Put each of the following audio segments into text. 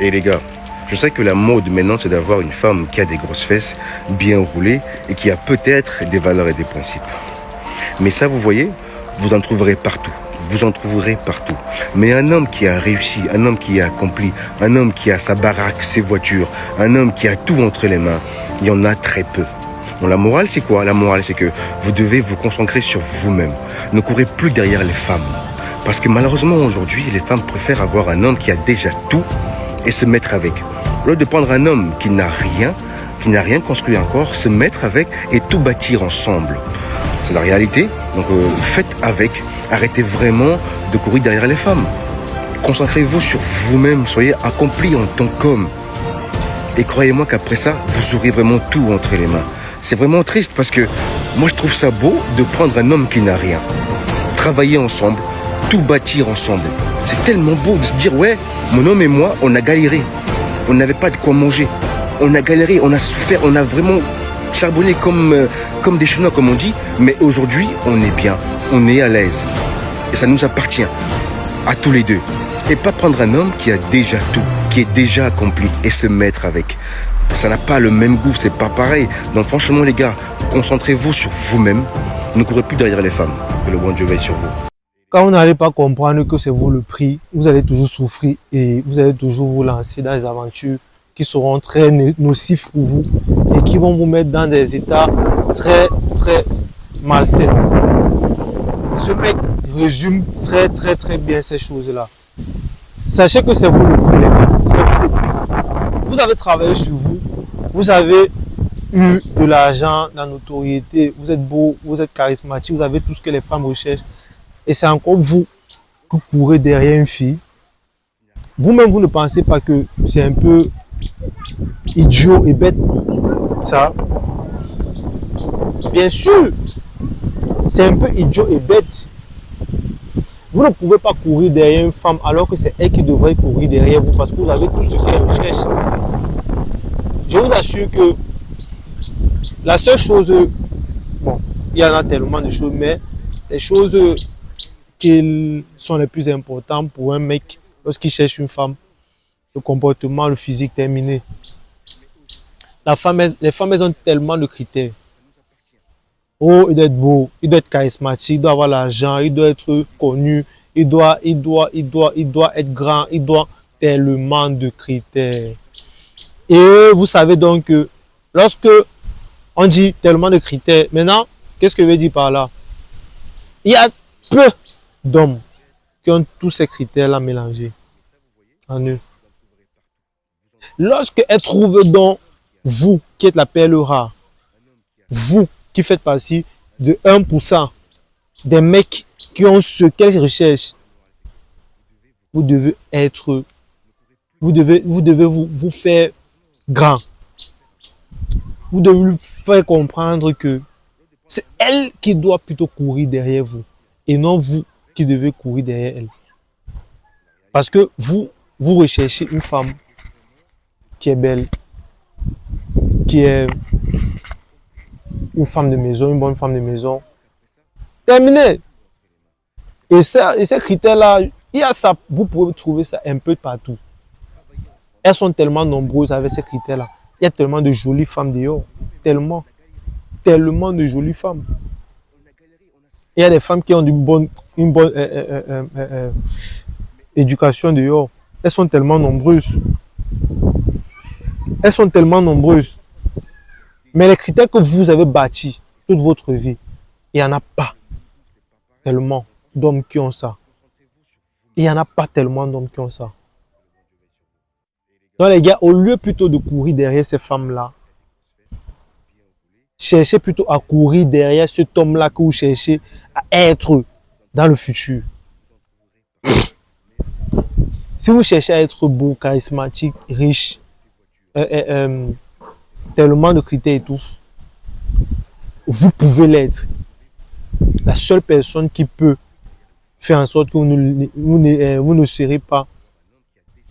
Et les gars, je sais que la mode maintenant, c'est d'avoir une femme qui a des grosses fesses, bien roulées, et qui a peut-être des valeurs et des principes. Mais ça, vous voyez, vous en trouverez partout. Vous en trouverez partout. Mais un homme qui a réussi, un homme qui a accompli, un homme qui a sa baraque, ses voitures, un homme qui a tout entre les mains, il y en a très peu. Bon, la morale, c'est quoi? La morale, c'est que vous devez vous concentrer sur vous-même. Ne courez plus derrière les femmes. Parce que malheureusement, aujourd'hui, les femmes préfèrent avoir un homme qui a déjà tout et se mettre avec. Au lieu de prendre un homme qui n'a rien construit encore, se mettre avec et tout bâtir ensemble. C'est la réalité. Donc faites avec. Arrêtez vraiment de courir derrière les femmes. Concentrez-vous sur vous-même. Soyez accompli en tant qu'homme. Et croyez-moi qu'après ça, vous aurez vraiment tout entre les mains. C'est vraiment triste parce que moi je trouve ça beau de prendre un homme qui n'a rien. Travailler ensemble, tout bâtir ensemble. C'est tellement beau de se dire ouais, mon homme et moi, on a galéré. On n'avait pas de quoi manger. On a galéré, on a souffert, on a vraiment charbonné comme des Chinois, comme on dit. Mais aujourd'hui, on est bien, on est à l'aise. Et ça nous appartient, à tous les deux. Et pas prendre un homme qui a déjà tout, qui est déjà accompli et se mettre avec. Ça n'a pas le même goût, c'est pas pareil. Donc franchement les gars, concentrez-vous sur vous-même. Ne courez plus derrière les femmes. Que le bon Dieu veille sur vous. Quand vous n'allez pas comprendre que c'est vous le prix, vous allez toujours souffrir et vous allez toujours vous lancer dans des aventures qui seront très nocifs pour vous et qui vont vous mettre dans des états très malsains. Ce mec résume très bien ces choses-là. Sachez que c'est vous le prix, les gars. C'est vous le prix. Vous avez travaillé sur vous, vous avez eu de l'argent, de la notoriété, vous êtes beau, vous êtes charismatique, vous avez tout ce que les femmes recherchent. Et c'est encore vous qui courez derrière une fille. Vous-même, vous ne pensez pas que c'est un peu idiot et bête, ça? Bien sûr, c'est un peu idiot et bête. Vous ne pouvez pas courir derrière une femme alors que c'est elle qui devrait courir derrière vous parce que vous avez tout ce qu'elle recherche. Je vous assure que la seule chose, bon, il y en a tellement de choses, mais les choses qui sont les plus importantes pour un mec lorsqu'il cherche une femme, le comportement, le physique terminé. Les femmes, elles ont tellement de critères. Oh, il doit être beau, il doit être charismatique, il doit avoir l'argent, il doit être connu, il doit être grand, il doit tellement de critères. Et vous savez donc que lorsque on dit tellement de critères, maintenant, qu'est-ce que je veux dire par là? Il y a peu d'hommes qui ont tous ces critères-là mélangés en eux. Lorsqu'elle trouve donc vous qui êtes la perle rare, vous qui faites partie de 1% des mecs qui ont ce qu'elle recherche, vous devez être, vous devez vous faire grand. Vous devez lui faire comprendre que c'est elle qui doit plutôt courir derrière vous et non vous qui devez courir derrière elle. Parce que vous recherchez une femme qui est belle, qui est une femme de maison, une bonne femme de maison. Terminé. Et ces critères-là, il y a ça, vous pouvez trouver ça un peu partout. Elles sont tellement nombreuses avec ces critères-là. Il y a tellement de jolies femmes dehors. Tellement de jolies femmes. Il y a des femmes qui ont une bonne éducation dehors. Elles sont tellement nombreuses. Elles sont tellement nombreuses. Mais les critères que vous avez bâtis toute votre vie, il n'y en a pas tellement d'hommes qui ont ça. Il n'y en a pas tellement d'hommes qui ont ça. Donc les gars, au lieu plutôt de courir derrière ces femmes-là, cherchez plutôt à courir derrière cet homme-là que vous cherchez à être dans le futur. Si vous cherchez à être beau, charismatique, riche, tellement de critères et tout, vous pouvez l'être. La seule personne qui peut faire en sorte que vous ne serez pas,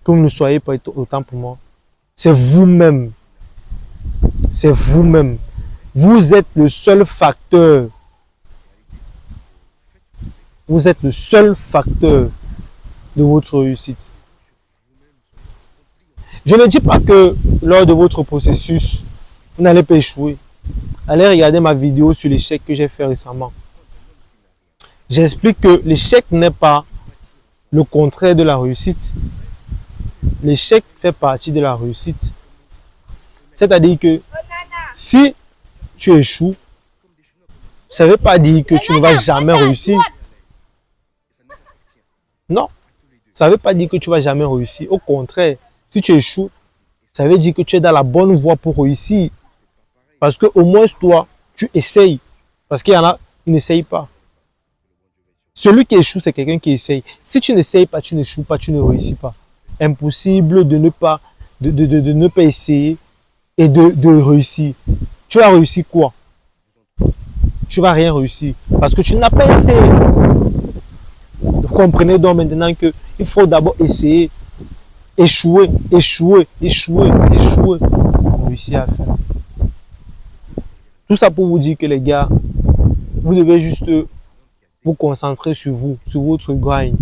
que vous ne soyez pas autant pour moi, c'est vous-même. C'est vous-même. Vous êtes le seul facteur. Vous êtes le seul facteur de votre réussite. Je ne dis pas que lors de votre processus, vous n'allez pas échouer. Allez regarder ma vidéo sur l'échec que j'ai fait récemment. J'explique que l'échec n'est pas le contraire de la réussite. L'échec fait partie de la réussite. C'est-à-dire que si tu échoues, ça ne veut pas dire que tu ne vas jamais réussir. Non, ça ne veut pas dire que tu ne vas jamais réussir. Au contraire, si tu échoues, ça veut dire que tu es dans la bonne voie pour réussir. Parce que au moins toi, tu essayes. Parce qu'il y en a qui n'essayent pas. Celui qui échoue, c'est quelqu'un qui essaye. Si tu n'essayes pas, tu n'échoues pas, tu ne réussis pas. Impossible de ne pas, de ne pas essayer et de réussir. Tu vas réussir quoi? Tu vas rien réussir. Parce que tu n'as pas essayé. Vous comprenez donc maintenant qu'il faut d'abord essayer. Échouer, échouer, échouer, échouer. Réussir à faire. Tout ça pour vous dire que les gars, vous devez juste vous concentrer sur vous, sur votre grind,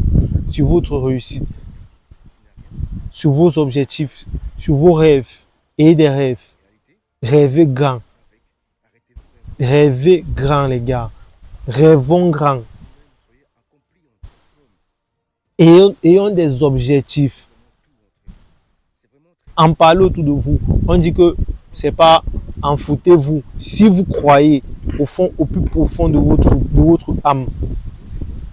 sur votre réussite, sur vos objectifs, sur vos rêves et des rêves. Rêvez grand. Rêvez grand, les gars. Rêvons grand. Ayons des objectifs. En parlez autour de vous. On dit que c'est pas en foutez-vous. Si vous croyez au fond, au plus profond de votre âme,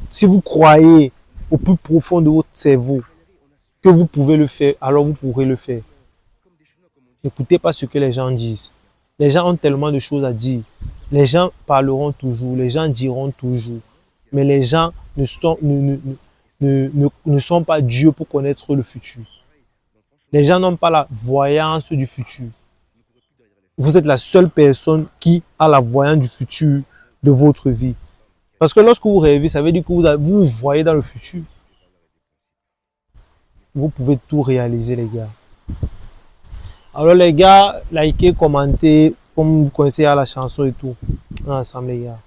si vous croyez au plus profond de votre cerveau que vous pouvez le faire, alors vous pourrez le faire. N'écoutez pas ce que les gens disent. Les gens ont tellement de choses à dire. Les gens parleront toujours, les gens diront toujours. Mais les gens ne sont pas Dieu pour connaître le futur. Les gens n'ont pas la voyance du futur. Vous êtes la seule personne qui a la voyance du futur de votre vie. Parce que lorsque vous rêvez, ça veut dire que vous voyez dans le futur. Vous pouvez tout réaliser, les gars. Alors les gars, likez, commentez, comme vous connaissez la chanson et tout. On est ensemble, les gars.